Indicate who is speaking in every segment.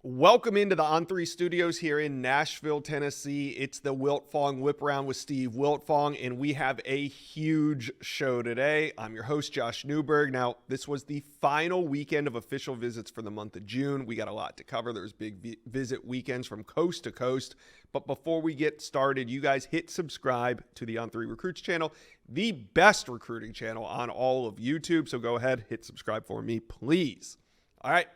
Speaker 1: Welcome into the On3 studios here in Nashville, Tennessee. It's the Wiltfong Whip Around with Steve Wiltfong, and we have a huge show today. I'm your host, Josh Newberg. Now, this was the final weekend of official visits for the month of June. We got a lot to cover. There's big visit weekends from coast to coast. But before we get started, you guys hit subscribe to the On3 Recruits channel, the best recruiting channel on all of YouTube. So go ahead, hit subscribe for me, please. All right.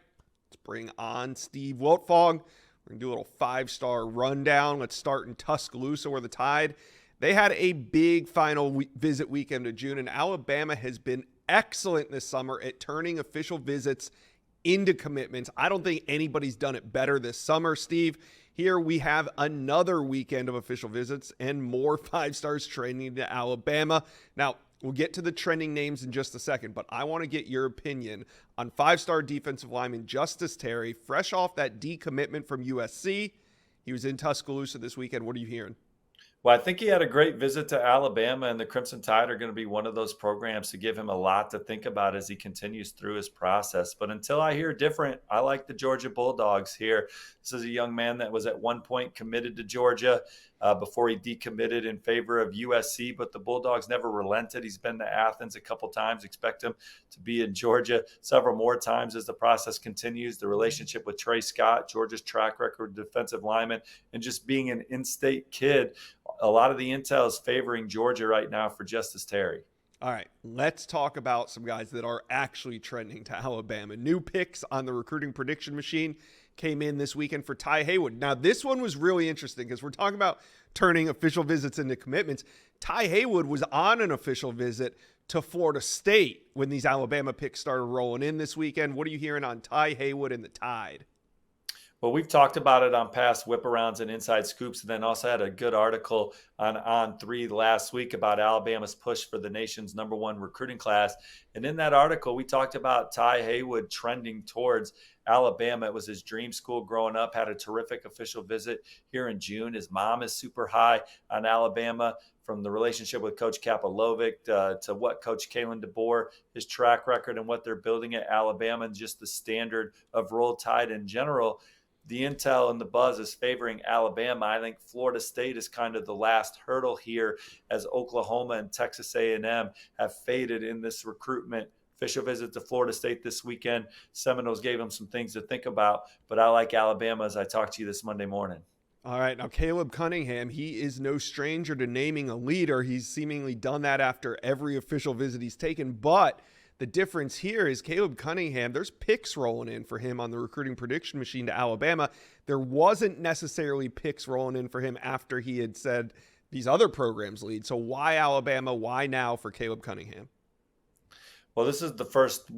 Speaker 1: Let's bring on Steve Wiltfong. We're going to do a little five-star rundown. Let's start in Tuscaloosa where the Tide, they had a big final visit weekend of June, and Alabama has been excellent this summer at turning official visits into commitments. I don't think anybody's done it better this summer, Steve. Here we have another weekend of official visits and more five-stars trending to Alabama. Now, we'll get to the trending names in just a second, but I want to get your opinion on five-star defensive lineman Justice Terry, fresh off that decommitment from USC. He was in Tuscaloosa this weekend. What are you hearing?
Speaker 2: Well, I think he had a great visit to Alabama, and the Crimson Tide are going to be one of those programs to give him a lot to think about as he continues through his process. But until I hear different, I like the Georgia Bulldogs here. This is a young man that was at one point committed to Georgia before he decommitted in favor of USC, but the Bulldogs never relented. He's been to Athens a couple times. Expect him to be in Georgia several more times as the process continues. The relationship with Trey Scott, Georgia's track record defensive lineman, and just being an in-state kid, a lot of the intel is favoring Georgia right now for Justice Terry.
Speaker 1: All right, let's talk about some guys that are actually trending to Alabama. New picks on the recruiting prediction machine came in this weekend for Tai Haywood. Now, this one was really interesting because we're talking about turning official visits into commitments. Tai Haywood was on an official visit to Florida State when these Alabama picks started rolling in this weekend. What are you hearing on Tai Haywood and the Tide?
Speaker 2: Well, we've talked about it on past whip-arounds and inside scoops, and then also had a good article on On3 last week about Alabama's push for the nation's #1 recruiting class. And in that article, we talked about Tai Haywood trending towards Alabama. It was his dream school growing up, had a terrific official visit here in June. His mom is super high on Alabama, from the relationship with Coach Kapalovic to what Coach Kalen DeBoer, his track record and what they're building at Alabama, and just the standard of Roll Tide in general. The intel and the buzz is favoring Alabama. I think Florida State is kind of the last hurdle here, as Oklahoma and Texas A&M have faded in this recruitment. Official visit to Florida State this weekend. Seminoles gave them some things to think about, but I like Alabama as I talk to you this Monday morning.
Speaker 1: All right, now Caleb Cunningham, he is no stranger to naming a leader. He's seemingly done that after every official visit he's taken, but the difference here is Caleb Cunningham, there's picks rolling in for him on the recruiting prediction machine to Alabama. There wasn't necessarily picks rolling in for him after he had said these other programs lead. So why Alabama? Why now for Caleb Cunningham?
Speaker 2: Well, this is the first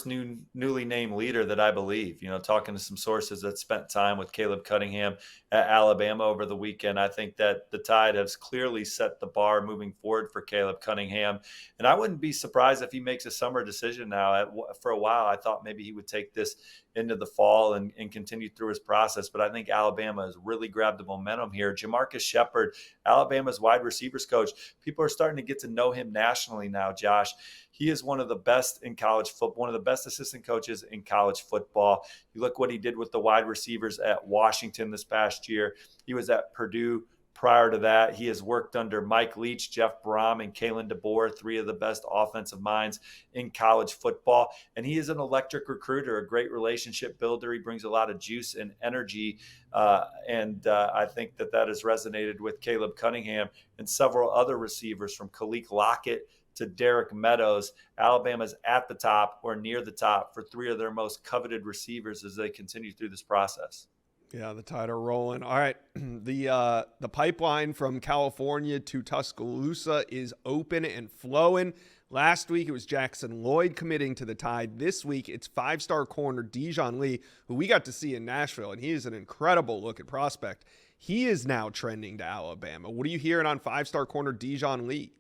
Speaker 2: newly named leader that I believe. Talking to some sources that spent time with Caleb Cunningham at Alabama over the weekend, I think that the Tide has clearly set the bar moving forward for Caleb Cunningham. And I wouldn't be surprised if he makes a summer decision now. For a while, I thought maybe he would take this into the fall and continue through his process. But I think Alabama has really grabbed the momentum here. Jamarcus Shepard, Alabama's wide receivers coach, people are starting to get to know him nationally now, Josh. He is one of the best in college football, one of the best assistant coaches in college football. You look what he did with the wide receivers at Washington this past year. He was at Purdue. Prior to that, he has worked under Mike Leach, Jeff Brom, and Kalen DeBoer, three of the best offensive minds in college football. And he is an electric recruiter, a great relationship builder. He brings a lot of juice and energy. I think that has resonated with Caleb Cunningham and several other receivers, from Khalik Lockett to Derek Meadows. Alabama's at the top or near the top for three of their most coveted receivers as they continue through this process.
Speaker 1: Yeah, the Tide are rolling. All right, the pipeline from California to Tuscaloosa is open and flowing. Last week, it was Jackson Lloyd committing to the Tide. This week, it's five-star corner Dejon Lee, who we got to see in Nashville, and he is an incredible looking prospect. He is now trending to Alabama. What are you hearing on five-star corner Dejon Lee?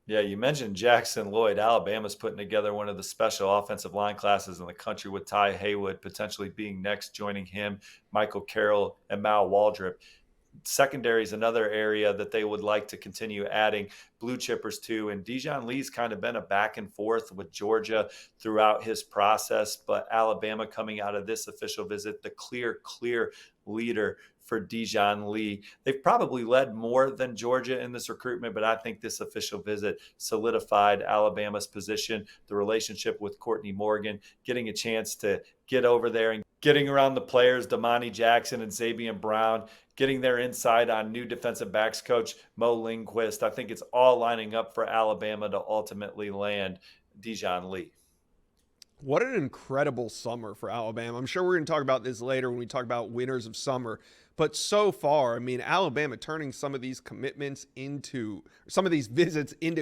Speaker 2: Yeah, you mentioned Jackson Lloyd. Alabama's putting together one of the special offensive line classes in the country, with Tai Haywood potentially being next, joining him, Michael Carroll, and Mal Waldrop. Secondary is another area that they would like to continue adding. blue chippers too. And Dejon Lee's kind of been a back and forth with Georgia throughout his process, but Alabama coming out of this official visit, the clear leader for Dejon Lee. They've probably led more than Georgia in this recruitment, but I think this official visit solidified Alabama's position, the relationship with Courtney Morgan, getting a chance to get over there and getting around the players, Damani Jackson and Xavier Brown, getting their insight on new defensive backs coach Mo Lindquist. I think it's all lining up for Alabama to ultimately land Dejon Lee.
Speaker 1: What an incredible summer for Alabama. I'm sure we're going to talk about this later when we talk about winners of summer. But so far, I mean, Alabama turning some of these visits into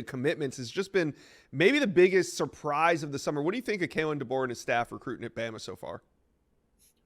Speaker 1: commitments has just been maybe the biggest surprise of the summer. What do you think of Kalen DeBoer and his staff recruiting at Bama so far?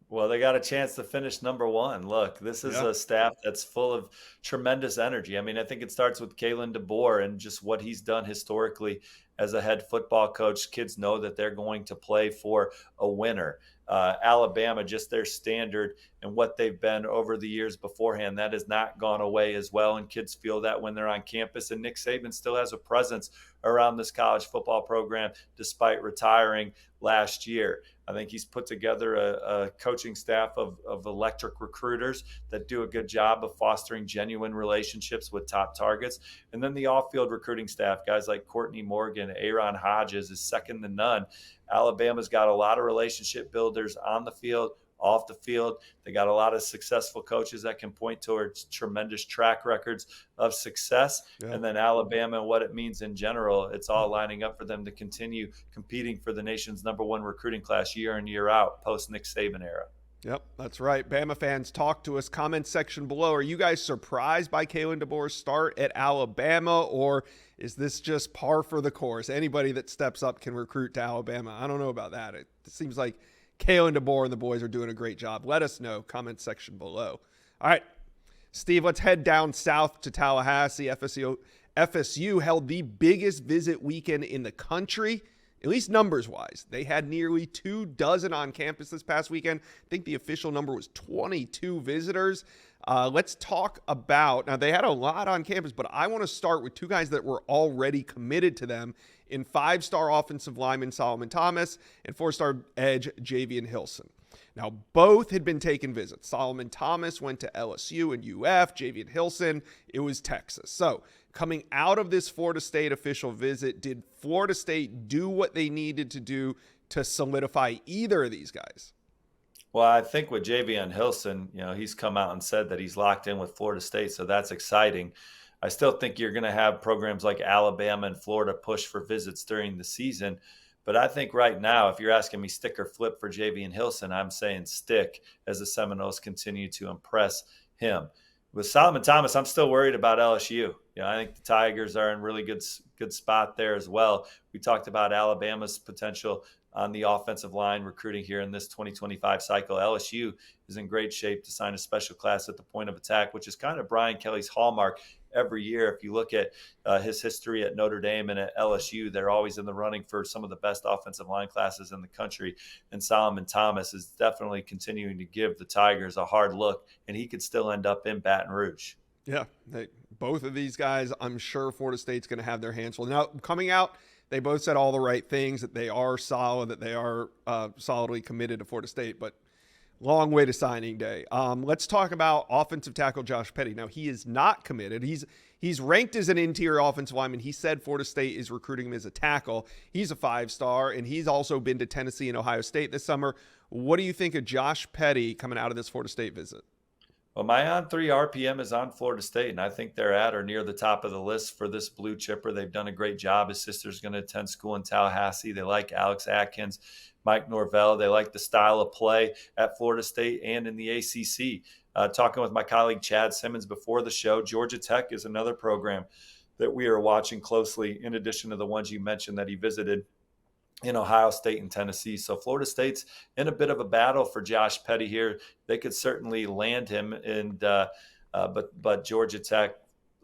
Speaker 2: Well, they got a chance to finish number one. Look, this is a staff that's full of tremendous energy. I mean, I think it starts with Kalen DeBoer and just what he's done historically as a head football coach. Kids know that they're going to play for a winner. Alabama, just their standard and what they've been over the years beforehand, that has not gone away as well. And kids feel that when they're on campus. And Nick Saban still has a presence around this college football program despite retiring last year. I think he's put together a coaching staff of electric recruiters that do a good job of fostering genuine relationships with top targets. And then the off-field recruiting staff, guys like Courtney Morgan, Aaron Hodges is second to none. Alabama's got a lot of relationship builders on the field, off the field. They got a lot of successful coaches that can point towards tremendous track records of success. Yeah. And then Alabama and what it means in general, it's all lining up for them to continue competing for the nation's #1 recruiting class year in, year out, post-Nick Saban era.
Speaker 1: Yep, that's right. Bama fans, talk to us. Comment section below. Are you guys surprised by Kalen DeBoer's start at Alabama, or is this just par for the course? Anybody that steps up can recruit to Alabama. I don't know about that. It seems like Kalen DeBoer and the boys are doing a great job. Let us know. Comment section below. All right, Steve, let's head down south to Tallahassee. FSU held the biggest visit weekend in the country, at least numbers-wise. They had nearly 24 on campus this past weekend. I think the official number was 22 visitors. Let's talk about – now, they had a lot on campus, but I want to start with two guys that were already committed to them in 5-star offensive lineman Solomon Thomas and 4-star edge Javian Hilson. Now, both had been taking visits. Solomon Thomas went to LSU and UF. Javian Hilson, it was Texas. So, coming out of this Florida State official visit, did Florida State do what they needed to do to solidify either of these guys?
Speaker 2: Well, I think with Javian Hilson, he's come out and said that he's locked in with Florida State, so that's exciting. I still think you're going to have programs like Alabama and Florida push for visits during the season. But I think right now, if you're asking me stick or flip for Javian Hilson, I'm saying stick as the Seminoles continue to impress him. With Solomon Thomas, I'm still worried about LSU. I think the Tigers are in really good spot there as well. We talked about Alabama's potential on the offensive line recruiting here in this 2025 cycle. LSU is in great shape to sign a special class at the point of attack, which is kind of Brian Kelly's hallmark every year. If you look at his history at Notre Dame and at LSU, they're always in the running for some of the best offensive line classes in the country. And Solomon Thomas is definitely continuing to give the Tigers a hard look, and he could still end up in Baton Rouge.
Speaker 1: Yeah, both of these guys, I'm sure Florida State's going to have their hands full. Now, coming out, they both said all the right things, that they are solid, that they are solidly committed to Florida State, but long way to signing day. Let's talk about offensive tackle Josh Petty. Now, he is not committed. He's ranked as an interior offensive lineman. He said Florida State is recruiting him as a tackle. He's a 5-star, and he's also been to Tennessee and Ohio State this summer. What do you think of Josh Petty coming out of this Florida State visit?
Speaker 2: Well, my on-3 RPM is on Florida State, and I think they're at or near the top of the list for this blue chipper. They've done a great job. His sister's going to attend school in Tallahassee. They like Alex Atkins, Mike Norvell. They like the style of play at Florida State and in the ACC. Talking with my colleague Chad Simmons before the show, Georgia Tech is another program that we are watching closely, in addition to the ones you mentioned that he visited in Ohio State and Tennessee. So Florida State's in a bit of a battle for Josh Petty here. They could certainly land him, and but Georgia Tech,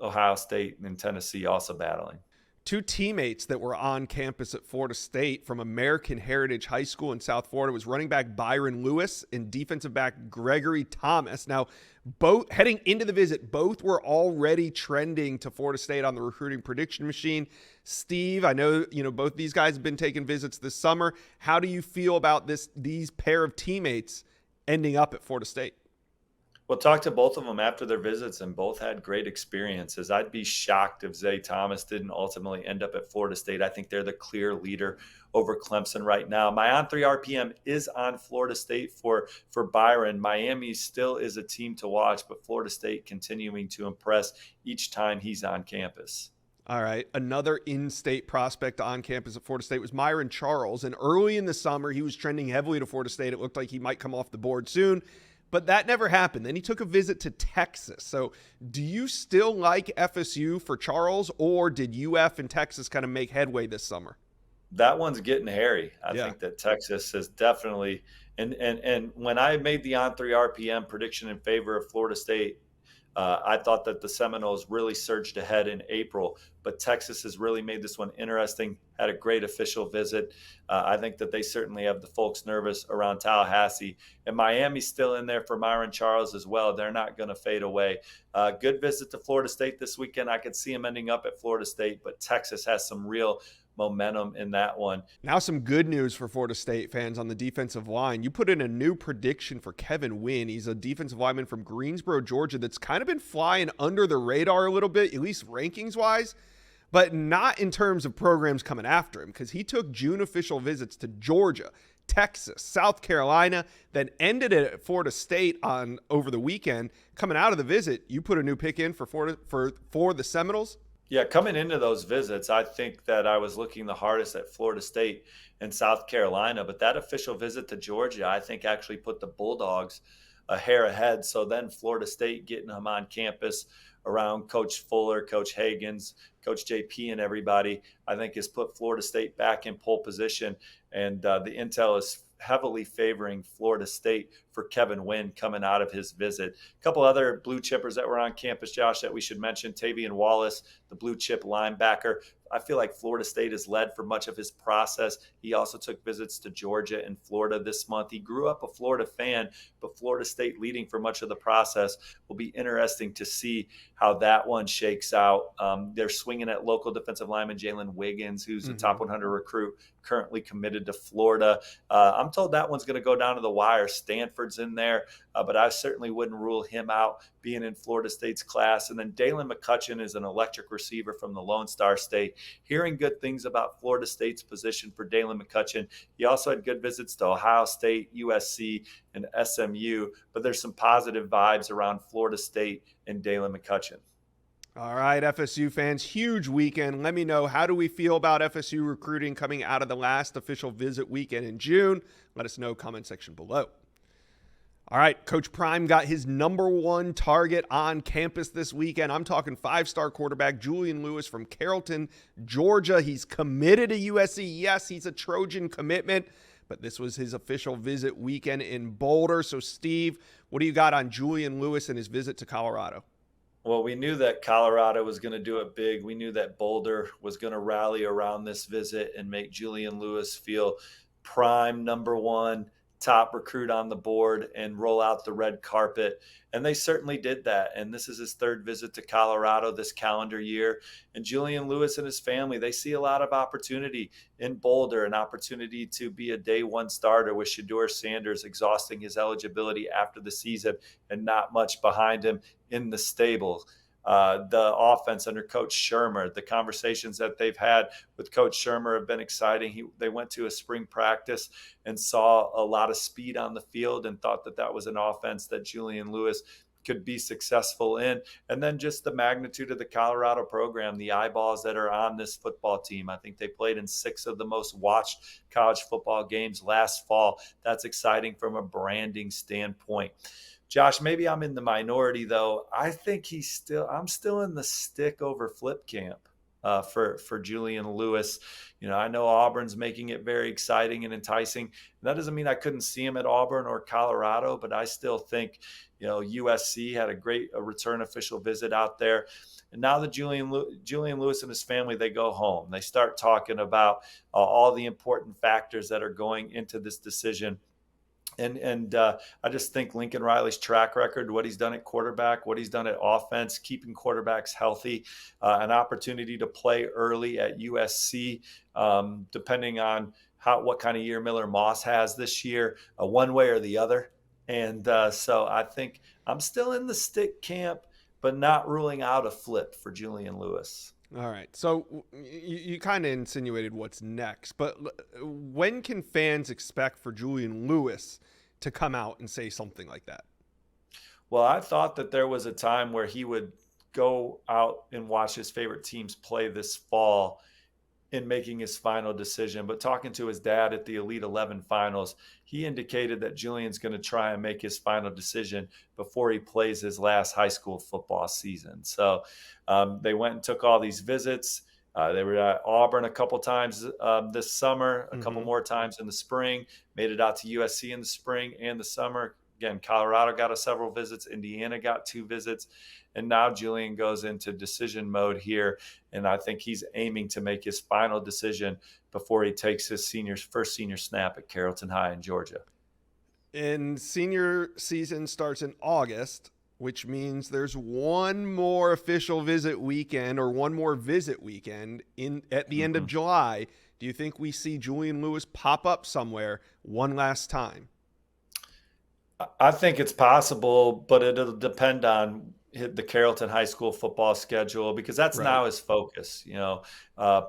Speaker 2: Ohio State, and Tennessee also battling.
Speaker 1: Two teammates that were on campus at Florida State from American Heritage High School in South Florida was running back Byron Lewis and defensive back Gregory Thomas. Now, both heading into the visit, both were already trending to Florida State on the recruiting prediction machine. Steve, I know, both these guys have been taking visits this summer. How do you feel about these pair of teammates ending up at Florida State?
Speaker 2: Well, talked to both of them after their visits, and both had great experiences. I'd be shocked if Zay Thomas didn't ultimately end up at Florida State. I think they're the clear leader over Clemson right now. My On 3 RPM is on Florida State for Byron. Miami still is a team to watch, but Florida State continuing to impress each time he's on campus.
Speaker 1: All right. Another in-state prospect on campus at Florida State was Myon Charles. And early in the summer, he was trending heavily to Florida State. It looked like he might come off the board soon. But that never happened. Then he took a visit to Texas. So do you still like FSU for Charles, or did UF and Texas kind of make headway this summer?
Speaker 2: That one's getting hairy. I think that Texas has definitely and when I made the On 3 RPM prediction in favor of Florida State, I thought that the Seminoles really surged ahead in April, but Texas has really made this one interesting, had a great official visit. I think that they certainly have the folks nervous around Tallahassee. And Miami's still in there for Myon Charles as well. They're not going to fade away. Good visit to Florida State this weekend. I could see him ending up at Florida State, but Texas has some real momentum in that one.
Speaker 1: Now some good news for Florida State fans on the defensive line. You put in a new prediction for Kevin Wynn. He's a defensive lineman from Greensboro, Georgia, that's kind of been flying under the radar a little bit, at least rankings-wise, but not in terms of programs coming after him, because he took June official visits to Georgia, Texas, South Carolina, then ended it at Florida State over the weekend. Coming out of the visit, you put a new pick in for the Seminoles.
Speaker 2: Yeah, coming into those visits, I think that I was looking the hardest at Florida State and South Carolina, but that official visit to Georgia, I think actually put the Bulldogs a hair ahead. So then Florida State getting him on campus around Coach Fuller, Coach Hagans, Coach JP, and everybody, I think has put Florida State back in pole position. And the intel is heavily favoring Florida State for Kevin Wynn coming out of his visit. A couple other blue chippers that were on campus, Josh, that we should mention. Tavian Wallace, the blue chip linebacker. I feel like Florida State has led for much of his process. He also took visits to Georgia and Florida this month. He grew up a Florida fan, but Florida State leading for much of the process. Will be interesting to see how that one shakes out. They're swinging at local defensive lineman Jalen Wiggins, who's a top 100 recruit, currently committed to Florida. I'm told that one's going to go down to the wire. Stanford's in there, but I certainly wouldn't rule him out being in Florida State's class. And then Dalen McCutcheon is an electric receiver from the Lone Star State. Hearing good things about Florida State's position for Dalen McCutcheon. He also had good visits to Ohio State, USC, and SMU, but there's some positive vibes around Florida State and Dalen McCutcheon.
Speaker 1: All right, FSU fans, huge weekend. Let me know, how do we feel about FSU recruiting coming out of the last official visit weekend in June? Let us know, comment section below. All right, Coach Prime got his number one target on campus this weekend. I'm talking five-star quarterback Julian Lewis from Carrollton, Georgia. He's committed to USC. Yes, he's a Trojan commitment, but this was his official visit weekend in Boulder. So, Steve, what do you got on Julian Lewis and his visit to Colorado?
Speaker 2: Well, we knew that Colorado was going to do it big. We knew that Boulder was going to rally around this visit and make Julian Lewis feel prime number one, top recruit on the board, and roll out the red carpet. And they certainly did that. And this is his third visit to Colorado this calendar year. And Julian Lewis and his family, they see a lot of opportunity in Boulder, an opportunity to be a day one starter with Shedeur Sanders exhausting his eligibility after the season and not much behind him in the stable. The offense under Coach Shermer, the conversations that they've had with Coach Shermer have been exciting. They went to a spring practice and saw a lot of speed on the field and thought that that was an offense that Julian Lewis could be successful in. And then just the magnitude of the Colorado program, the eyeballs that are on this football team. I think they played in 6 of the most watched college football games last fall. That's exciting from a branding standpoint. Josh, maybe I'm in the minority, though. I think I'm still in the stick over flip camp. for Julian Lewis. I know Auburn's making it very exciting and enticing. And that doesn't mean I couldn't see him at Auburn or Colorado, but I still think, USC had a return official visit out there. And now that Julian Lewis and his family, they go home. They start talking about all the important factors that are going into this decision. And I just think Lincoln Riley's track record, what he's done at quarterback, what he's done at offense, keeping quarterbacks healthy, an opportunity to play early at USC, depending on what kind of year Miller Moss has this year, one way or the other. And so I think I'm still in the stick camp, but not ruling out a flip for Julian Lewis.
Speaker 1: All right. So you kind of insinuated what's next, but when can fans expect for Julian Lewis to come out and say something like that?
Speaker 2: Well, I thought that there was a time where he would go out and watch his favorite teams play this fall in making his final decision. But talking to his dad at the Elite 11 finals, he indicated that Julian's going to try and make his final decision before he plays his last high school football season. So they went and took all these visits. They were at Auburn a couple times this summer, a couple more times in the spring, made it out to USC in the spring and the summer. Again, Colorado got several visits. Indiana got 2 visits. And now Julian goes into decision mode here. And I think he's aiming to make his final decision before he takes his first senior snap at Carrollton High in Georgia.
Speaker 1: And senior season starts in August, which means there's one more official visit weekend or one more visit weekend at the end of July. Do you think we see Julian Lewis pop up somewhere one last time?
Speaker 2: I think it's possible, but it'll depend on the Carrollton High School football schedule, because that's right. Now his focus,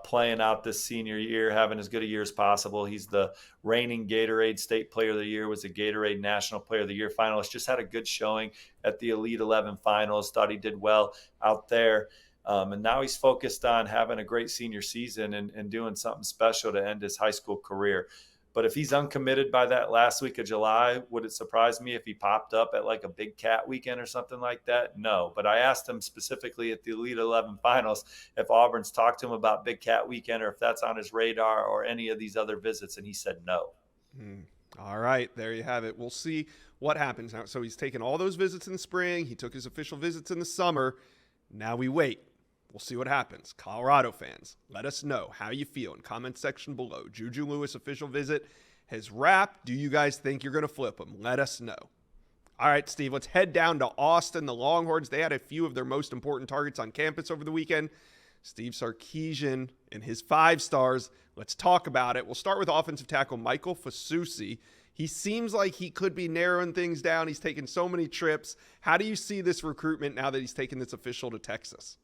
Speaker 2: playing out this senior year, having as good a year as possible. He's the reigning Gatorade State Player of the Year, was a Gatorade National Player of the Year finalist, just had a good showing at the Elite 11 finals, thought he did well out there. And now he's focused on having a great senior season and doing something special to end his high school career. But if he's uncommitted by that last week of July, would it surprise me if he popped up at like a Big Cat weekend or something like that? No. But I asked him specifically at the Elite 11 finals if Auburn's talked to him about Big Cat weekend or if that's on his radar or any of these other visits, and he said no.
Speaker 1: All right, there you have it. We'll see what happens now. So he's taken all those visits in the spring. He took his official visits in the summer. Now we wait. We'll see what happens. Colorado fans, let us know how you feel in comment section below. Juju Lewis official visit has wrapped. Do you guys think you're going to flip him? Let us know. All right, Steve, let's head down to Austin. The Longhorns, they had a few of their most important targets on campus over the weekend. Steve Sarkisian and his 5 stars. Let's talk about it. We'll start with offensive tackle Michael Fusi. He seems like he could be narrowing things down. He's taken so many trips. How do you see this recruitment now that he's taken this official to Texas?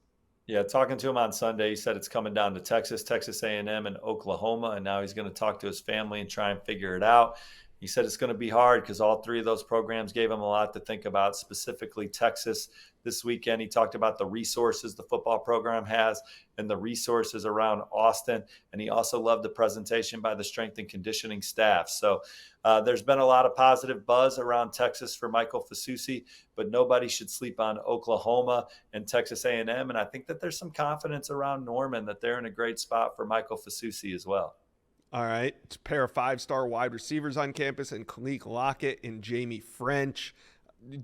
Speaker 2: Yeah, talking to him on Sunday, he said it's coming down to Texas, Texas A&M, and Oklahoma, and now he's going to talk to his family and try and figure it out. He said it's going to be hard because all 3 of those programs gave him a lot to think about, specifically Texas. This weekend, he talked about the resources the football program has and the resources around Austin, and he also loved the presentation by the strength and conditioning staff. So there's been a lot of positive buzz around Texas for Michael Fusi, but nobody should sleep on Oklahoma and Texas A&M, and I think that there's some confidence around Norman that they're in a great spot for Michael Fusi as well.
Speaker 1: All right, it's a pair of 5-star wide receivers on campus and Khalil Lockett and Jamie French.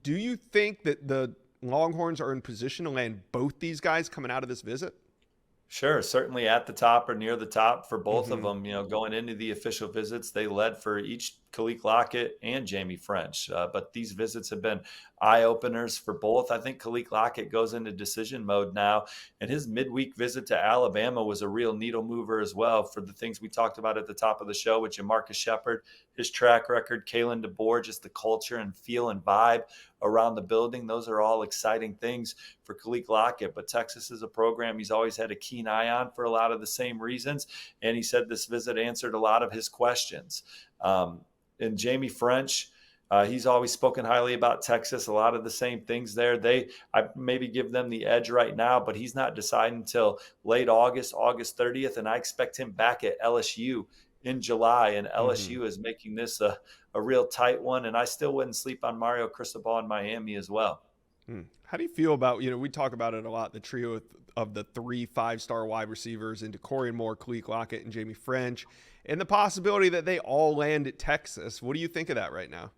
Speaker 1: Do you think that the Longhorns are in position to land both these guys coming out of this visit?
Speaker 2: Sure, certainly at the top or near the top for both of them. Going into the official visits, they led for each Khalil Lockett and Jamie French. But these visits have been eye-openers for both. I think Khalil Lockett goes into decision mode now, and his midweek visit to Alabama was a real needle mover as well for the things we talked about at the top of the show with Jamarcus Shepard, his track record, Kalen DeBoer, just the culture and feel and vibe around the building. Those are all exciting things for Khalil Lockett. But Texas is a program he's always had a keen eye on for a lot of the same reasons, and he said this visit answered a lot of his questions. And Jamie French, he's always spoken highly about Texas, a lot of the same things there. I maybe give them the edge right now, but he's not deciding until late August 30th, and I expect him back at LSU in July, and LSU is making this a real tight one, and I still wouldn't sleep on Mario Cristobal in Miami as well.
Speaker 1: How do you feel about, we talk about it a lot, the trio of the 3 5-star wide receivers into Dorian Moore, Khalil Lockett, and Jamie French, and the possibility that they all land at Texas? What do you think of that right now?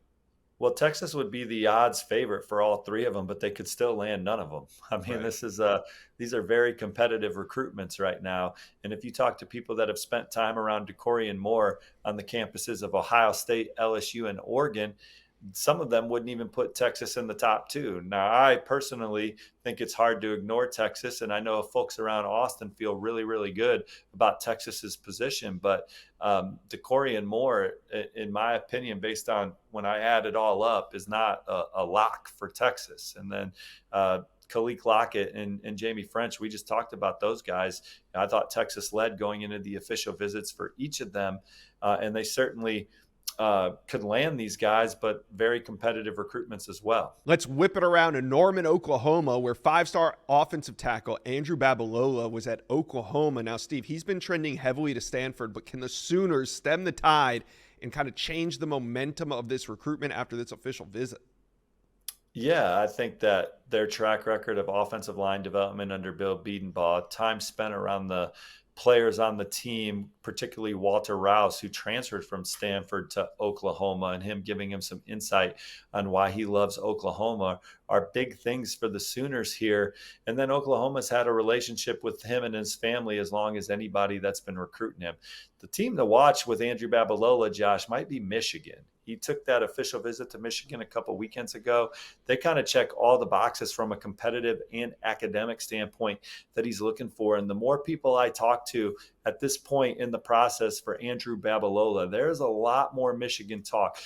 Speaker 2: Well, Texas would be the odds favorite for all three of them, but they could still land none of them. I mean,
Speaker 1: Right.
Speaker 2: these are very competitive recruitments right now. And if you talk to people that have spent time around Dorian Moore on the campuses of Ohio State, LSU, and Oregon, some of them wouldn't even put Texas in the top two. Now, I personally think it's hard to ignore Texas, and I know folks around Austin feel really, really good about Texas's position. But Dorian Moore, in my opinion, based on when I add it all up, is not a lock for Texas. And then Khalil Lockett and Jamie French, we just talked about those guys. I thought Texas led going into the official visits for each of them, and they certainly could land these guys, but very competitive recruitments as well.
Speaker 1: Let's whip it around to Norman, Oklahoma, where 5-star offensive tackle Andrew Babalola was at Oklahoma. Now, Steve, he's been trending heavily to Stanford, but can the Sooners stem the tide and kind of change the momentum of this recruitment after this official visit?
Speaker 2: Yeah, I think that their track record of offensive line development under Bill Bedenbaugh, time spent around the players on the team, particularly Walter Rouse, who transferred from Stanford to Oklahoma, and him giving him some insight on why he loves Oklahoma, are big things for the Sooners here. And then Oklahoma's had a relationship with him and his family as long as anybody that's been recruiting him. The team to watch with Andrew Babalola, Josh, might be Michigan. He took that official visit to Michigan a couple weekends ago. They kind of check all the boxes from a competitive and academic standpoint that he's looking for. And the more people I talk to at this point in the process for Andrew Babalola, there's a lot more Michigan talk.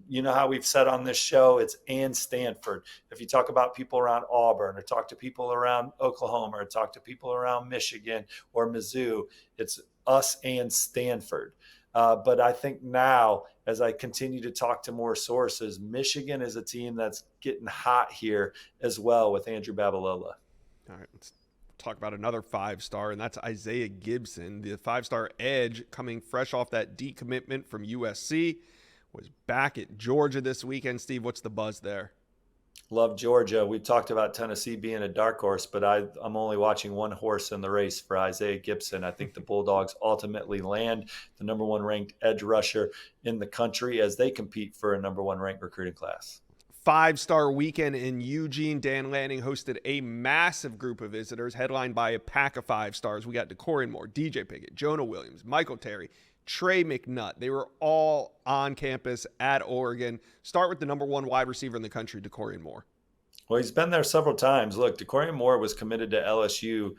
Speaker 2: You know how we've said on this show, it's and Stanford. If you talk about people around Auburn, or talk to people around Oklahoma, or talk to people around Michigan or Mizzou, it's us and Stanford. But I think now, as I continue to talk to more sources, Michigan is a team that's getting hot here as well with Andrew Babalola.
Speaker 1: All right, let's talk about another 5-star, and that's Isaiah Gibson, the 5-star edge coming fresh off that decommitment from USC, was back at Georgia this weekend. Steve, what's the buzz there?
Speaker 2: Love Georgia. We've talked about Tennessee being a dark horse, but I'm only watching one horse in the race for Isaiah Gibson. I think the Bulldogs ultimately land the number one ranked edge rusher in the country as they compete for a number one ranked recruiting class.
Speaker 1: 5-star weekend in Eugene. Dan Lanning hosted a massive group of visitors headlined by a pack of 5-stars. We got Dorian Moore, DJ Pickett, Jonah Williams, Michael Terry, Trey McNutt. They were all on campus at Oregon. Start with the number one wide receiver in the country, Dorian Moore.
Speaker 2: Well, he's been there several times. Look, Dorian Moore was committed to LSU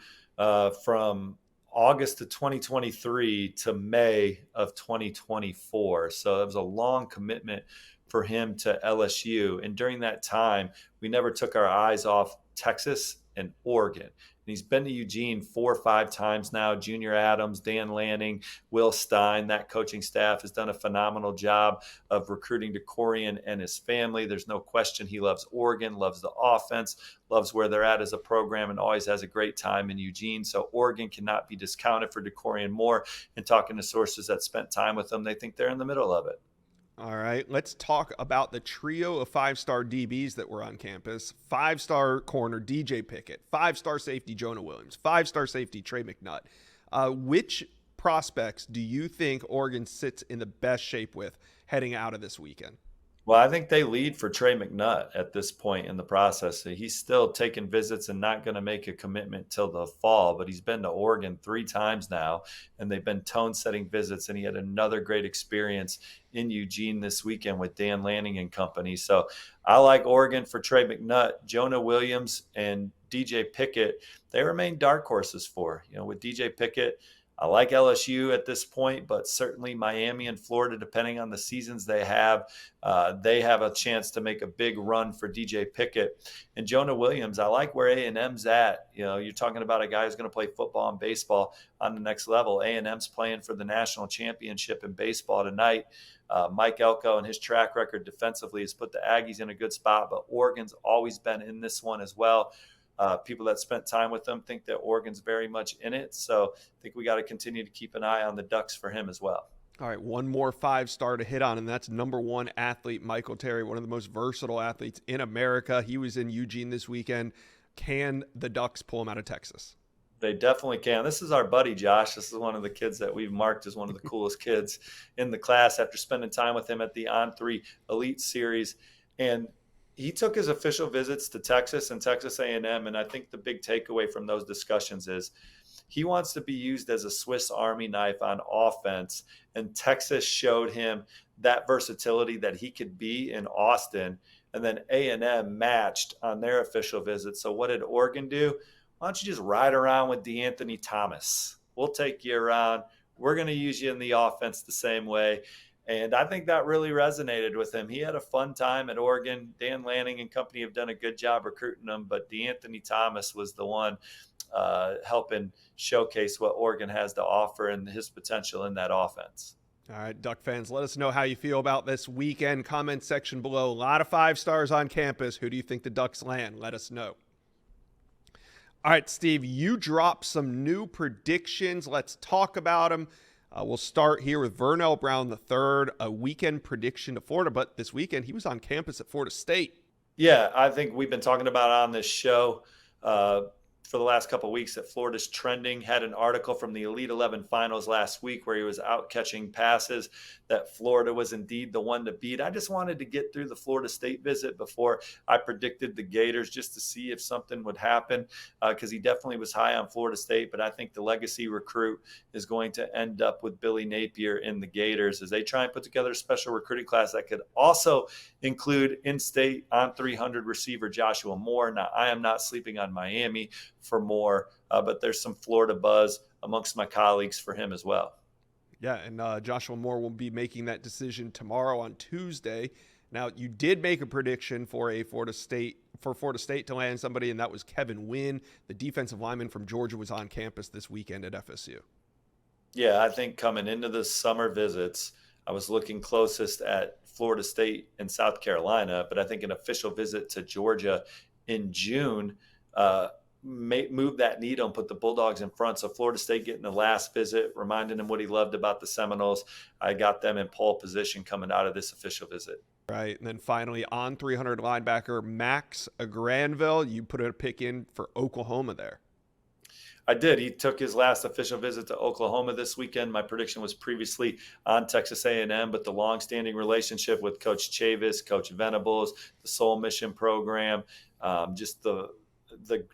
Speaker 2: from August of 2023 to May of 2024. So that was a long commitment for him to LSU. And during that time, we never took our eyes off Texas and Oregon. And he's been to Eugene 4 or 5 times now. Junior Adams, Dan Lanning, Will Stein, that coaching staff has done a phenomenal job of recruiting Dorian and his family. There's no question he loves Oregon, loves the offense, loves where they're at as a program, and always has a great time in Eugene. So Oregon cannot be discounted for Dorian Moore. And talking to sources that spent time with him, they think they're in the middle of it.
Speaker 1: All right, let's talk about the trio of 5-star DBs that were on campus. 5-star corner, DJ Pickett. 5-star safety, Jonah Williams. 5-star safety, Trey McNutt. Which prospects do you think Oregon sits in the best shape with heading out of this weekend?
Speaker 2: Well, I think they lead for Trey McNutt at this point in the process. He's still taking visits and not going to make a commitment till the fall, but he's been to Oregon 3 times now, and they've been tone-setting visits, and he had another great experience in Eugene this weekend with Dan Lanning and company. So I like Oregon for Trey McNutt. Jonah Williams and DJ Pickett, they remain dark horses for. With DJ Pickett, I like LSU at this point, but certainly Miami and Florida, depending on the seasons they have a chance to make a big run for DJ Pickett. And Jonah Williams, I like where A&M's at. You're talking about a guy who's going to play football and baseball on the next level. A&M's playing for the national championship in baseball tonight. Mike Elko and his track record defensively has put the Aggies in a good spot, but Oregon's always been in this one as well. People that spent time with them think that Oregon's very much in it. So I think we got to continue to keep an eye on the Ducks for him as well.
Speaker 1: All right, one more 5-star to hit on, and that's number 1 athlete, Michael Terry, one of the most versatile athletes in America. He was in Eugene this weekend. Can the Ducks pull him out of Texas?
Speaker 2: They definitely can. This is our buddy, Josh. This is one of the kids that we've marked as one of the coolest kids in the class after spending time with him at the On3 Elite Series. And he took his official visits to Texas and Texas A&M, and I think the big takeaway from those discussions is he wants to be used as a Swiss Army knife on offense, and Texas showed him that versatility that he could be in Austin, and then A&M matched on their official visit. So what did Oregon do? Why don't you just ride around with DeAnthony Thomas? We'll take you around. We're going to use you in the offense the same way. And I think that really resonated with him. He had a fun time at Oregon. Dan Lanning and company have done a good job recruiting him, but DeAnthony Thomas was the one helping showcase what Oregon has to offer and his potential in that offense.
Speaker 1: All right, Duck fans, let us know how you feel about this weekend. Comment section below. A lot of 5 stars on campus. Who do you think the Ducks land? Let us know. All right, Steve, you dropped some new predictions. Let's talk about them. We'll start here with Vernell Brown III, a weekend prediction to Florida, but this weekend he was on campus at Florida State.
Speaker 2: Yeah, I think we've been talking about on this show for the last couple of weeks that Florida's trending. Had an article from the Elite 11 finals last week where he was out catching passes, that Florida was indeed the one to beat. I just wanted to get through the Florida State visit before I predicted the Gators, just to see if something would happen, because he definitely was high on Florida State. But I think the legacy recruit is going to end up with Billy Napier in the Gators as they try and put together a special recruiting class that could also include in-state on 300 receiver Joshua Moore. Now, I am not sleeping on Miami for Moore, but there's some Florida buzz amongst my colleagues for him as well.
Speaker 1: Yeah, and Joshua Moore will be making that decision tomorrow on Tuesday. Now, you did make a prediction for Florida State to land somebody, and that was Kevin Wynn, the defensive lineman from Georgia, was on campus this weekend at FSU.
Speaker 2: Yeah, I think coming into the summer visits, I was looking closest at Florida State and South Carolina, but I think an official visit to Georgia in June move that needle and put the Bulldogs in front. So Florida State getting the last visit, reminding him what he loved about the Seminoles. I got them in pole position coming out of this official visit.
Speaker 1: Right, and then finally on 300 linebacker Max A Granville, you put a pick in for Oklahoma there.
Speaker 2: I did. He took his last official visit to Oklahoma this weekend. My prediction was previously on Texas A&M, but the longstanding relationship with Coach Chavis, Coach Venables, the Soul Mission program, just the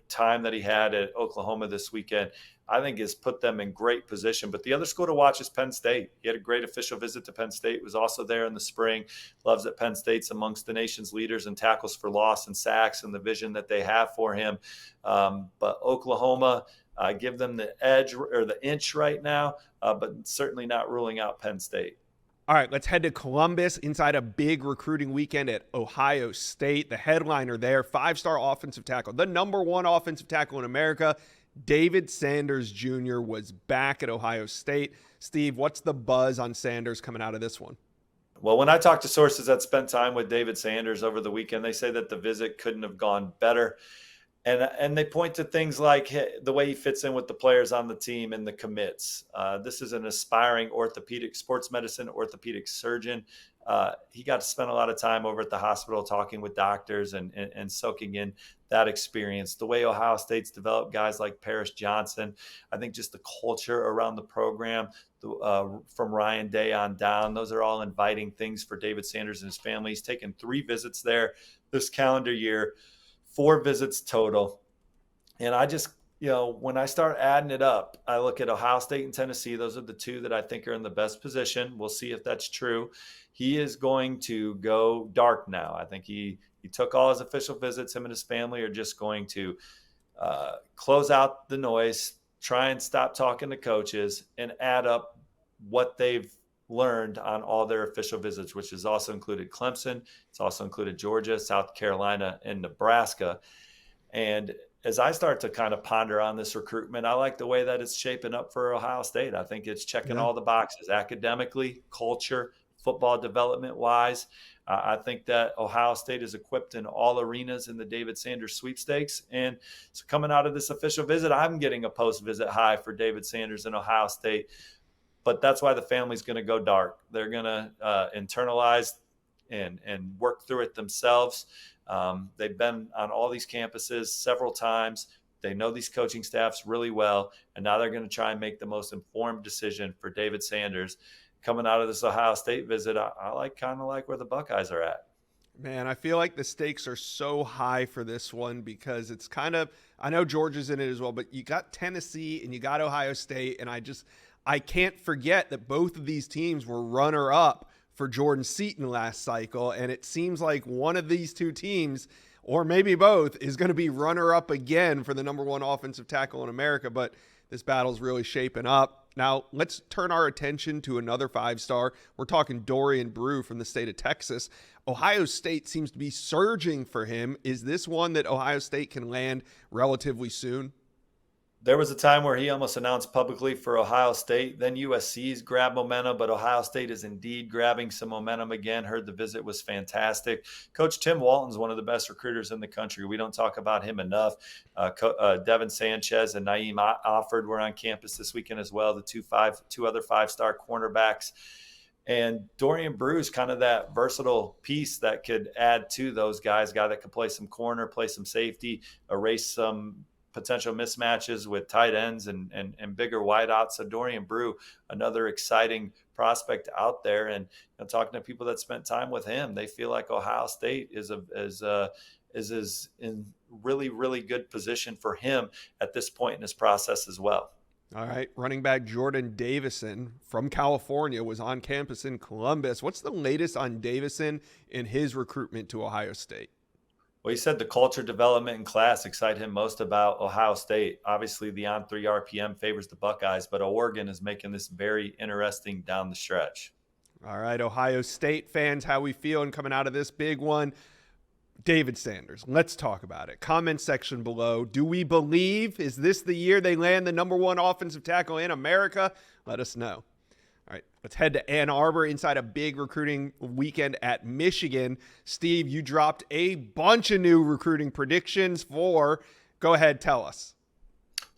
Speaker 2: time that he had at Oklahoma this weekend, I think has put them in great position. But the other school to watch is Penn State. He had a great official visit to Penn State, was also there in the spring, loves that Penn State's amongst the nation's leaders in tackles for loss and sacks and the vision that they have for him. But Oklahoma, give them the edge or the inch right now, but certainly not ruling out Penn State.
Speaker 1: All right, let's head to Columbus inside a big recruiting weekend at Ohio State. The headliner there, 5-star offensive tackle, the number 1 offensive tackle in America, David Sanders Jr. was back at Ohio State. Steve, what's the buzz on Sanders coming out of this one?
Speaker 2: Well, when I talked to sources that spent time with David Sanders over the weekend, they say that the visit couldn't have gone better. And they point to things like the way he fits in with the players on the team and the commits. This is an aspiring sports medicine orthopedic surgeon. He got to spend a lot of time over at the hospital talking with doctors and soaking in that experience. The way Ohio State's developed guys like Paris Johnson, I think just the culture around the program from Ryan Day on down, those are all inviting things for David Sanders and his family. He's taken 3 visits there this calendar year. 4 visits total. And I just, when I start adding it up, I look at Ohio State and Tennessee. Those are the 2 that I think are in the best position. We'll see if that's true. He is going to go dark now. I think he took all his official visits. Him and his family are just going to close out the noise, try and stop talking to coaches, and add up what they've learned on all their official visits, which has also included Clemson. It's also included Georgia, South Carolina, and Nebraska. And as I start to kind of ponder on this recruitment, I like the way that it's shaping up for Ohio State. I think it's checking all the boxes academically, culture, football development wise. I think that Ohio State is equipped in all arenas in the David Sanders sweepstakes. And so coming out of this official visit, I'm getting a post-visit high for David Sanders and Ohio State. but that's why the family's going to go dark. They're going to internalize and work through it themselves. They've been on all these campuses several times. They know these coaching staffs really well, and now they're going to try and make the most informed decision for David Sanders. Coming out of this Ohio State visit, I kind of like where the Buckeyes are at.
Speaker 1: Man, I feel like the stakes are so high for this one because it's kind of, I know Georgia's in it as well, but you got Tennessee and you got Ohio State, and I can't forget that both of these teams were runner-up for Jordan Seaton last cycle, and it seems like one of these two teams, or maybe both, is going to be runner-up again for the number one offensive tackle in America, but this battle's really shaping up. Now, let's turn our attention to another five-star. We're talking Dorian Brew from the state of Texas. Ohio State seems to be surging for him. Is this one that Ohio State can land relatively soon?
Speaker 2: There was a time where he almost announced publicly for Ohio State. Then USC's grabbed momentum, but Ohio State is indeed grabbing some momentum again. Heard the visit was fantastic. Coach Tim Walton's one of the best recruiters in the country. We don't talk about him enough. Devin Sanchez and Naeem Offord were on campus this weekend as well, the two other five-star cornerbacks. And Dorian Brew is kind of that versatile piece that could add to those guys, guy that could play some corner, play some safety, erase some potential mismatches with tight ends and bigger wideouts. So Dorian Brew, another exciting prospect out there. And talking to people that spent time with him, they feel like Ohio State is in really, really good position for him at this point in his process as well.
Speaker 1: All right, running back Jordan Davison from California was on campus in Columbus. What's the latest on Davison in his recruitment to Ohio State?
Speaker 2: Well, he said the culture development in class excite him most about Ohio State. Obviously, the on-3 RPM favors the Buckeyes, but Oregon is making this very interesting down the stretch.
Speaker 1: All right, Ohio State fans, how we feeling coming out of this big one? David Sanders, let's talk about it. Comment section below. Do we believe? Is this the year they land the number one offensive tackle in America? Let us know. All right, let's head to Ann Arbor inside a big recruiting weekend at Michigan. Steve, you dropped a bunch of new recruiting predictions for. Go ahead, tell us.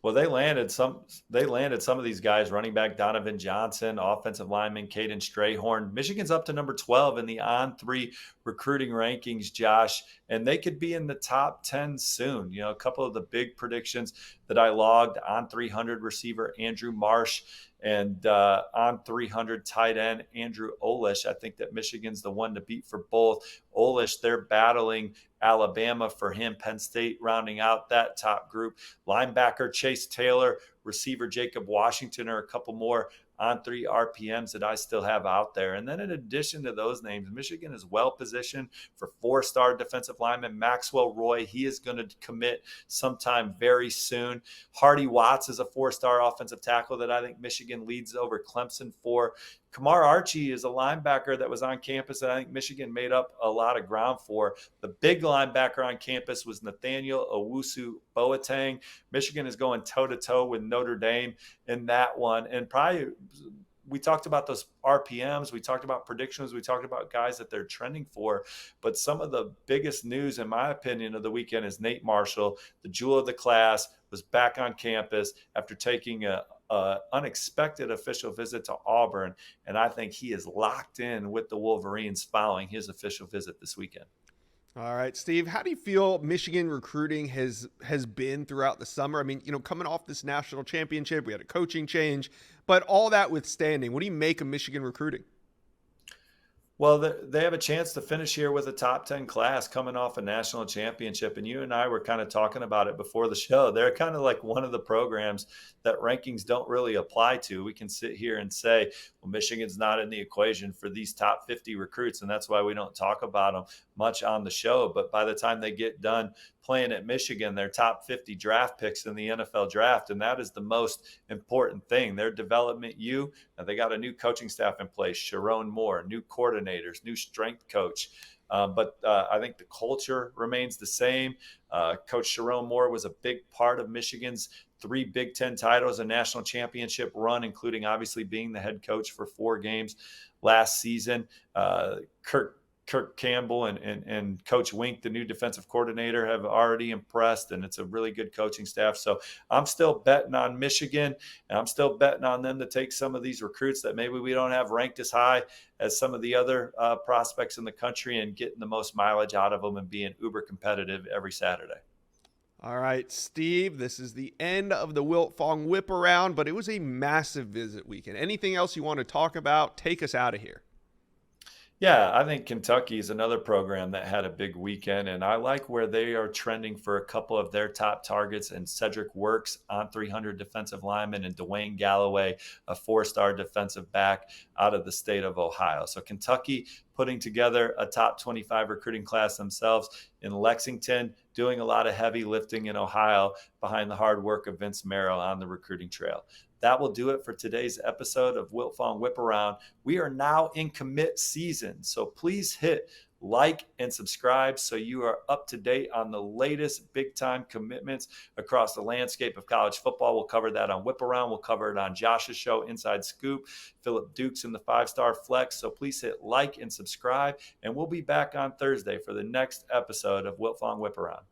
Speaker 2: Well, they landed some of these guys, running back Donovan Johnson, offensive lineman Caden Strayhorn. Michigan's up to number 12 in the on-3 recruiting rankings, Josh, and they could be in the top 10 soon. A couple of the big predictions that I logged: on 300 receiver Andrew Marsh and on 300 tight end Andrew Olish. I think that Michigan's the one to beat for both. Olish, they're battling Alabama for him. Penn State rounding out that top group. Linebacker Chase Taylor, receiver Jacob Washington are a couple more on-3 RPMs that I still have out there. And then in addition to those names, Michigan is well positioned for four-star defensive lineman Maxwell Roy. He is going to commit sometime very soon. Hardy Watts is a four-star offensive tackle that I think Michigan leads over Clemson for. Kamar Archie is a linebacker that was on campus that I think Michigan made up a lot of ground for. The big linebacker on campus was Nathaniel Owusu-Boateng. Michigan is going toe-to-toe with Notre Dame in that one. And probably we talked about those RPMs. We talked about predictions. We talked about guys that they're trending for. But some of the biggest news, in my opinion, of the weekend is Nate Marshall, the jewel of the class, was back on campus after taking a unexpected official visit to Auburn, and I think he is locked in with the Wolverines following his official visit this weekend.
Speaker 1: All right, Steve, how do you feel Michigan recruiting has been throughout the summer? I mean, coming off this national championship, we had a coaching change, but all that withstanding, what do you make of Michigan recruiting?
Speaker 2: Well, they have a chance to finish here with a top 10 class coming off a national championship. And you and I were kind of talking about it before the show. They're kind of like one of the programs that rankings don't really apply to. We can sit here and say, well, Michigan's not in the equation for these top 50 recruits. And that's why we don't talk about them much on the show. But by the time they get done playing at Michigan, they're top 50 draft picks in the NFL draft. And that is the most important thing. Their development they got a new coaching staff in place, Doran Moore, new coordinators, new strength coach. But I think the culture remains the same. Coach Doran Moore was a big part of Michigan's 3 Big Ten titles, a national championship run, including obviously being the head coach for 4 games last season. Kirk Kirk Campbell and Coach Wink, the new defensive coordinator, have already impressed, and it's a really good coaching staff. So I'm still betting on Michigan, and I'm still betting on them to take some of these recruits that maybe we don't have ranked as high as some of the other prospects in the country, and getting the most mileage out of them and being uber competitive every Saturday.
Speaker 1: All right, Steve, this is the end of the Wiltfong Whip Around, but it was a massive visit weekend. Anything else you want to talk about? Take us out of here.
Speaker 2: Yeah, I think Kentucky is another program that had a big weekend, and I like where they are trending for a couple of their top targets, and Cedric Works, on 300 defensive lineman, and Dwayne Galloway, a 4-star defensive back out of the state of Ohio. So Kentucky putting together a top 25 recruiting class themselves in Lexington, doing a lot of heavy lifting in Ohio behind the hard work of Vince Merrill on the recruiting trail. That will do it for today's episode of Wiltfong Whip Around. We are now in commit season, so please hit like and subscribe so you are up to date on the latest big-time commitments across the landscape of college football. We'll cover that on Whip Around. We'll cover it on Josh's show, Inside Scoop, Phillip Dukes in the 5-star Flex. So please hit like and subscribe, and we'll be back on Thursday for the next episode of Wiltfong Whip Around.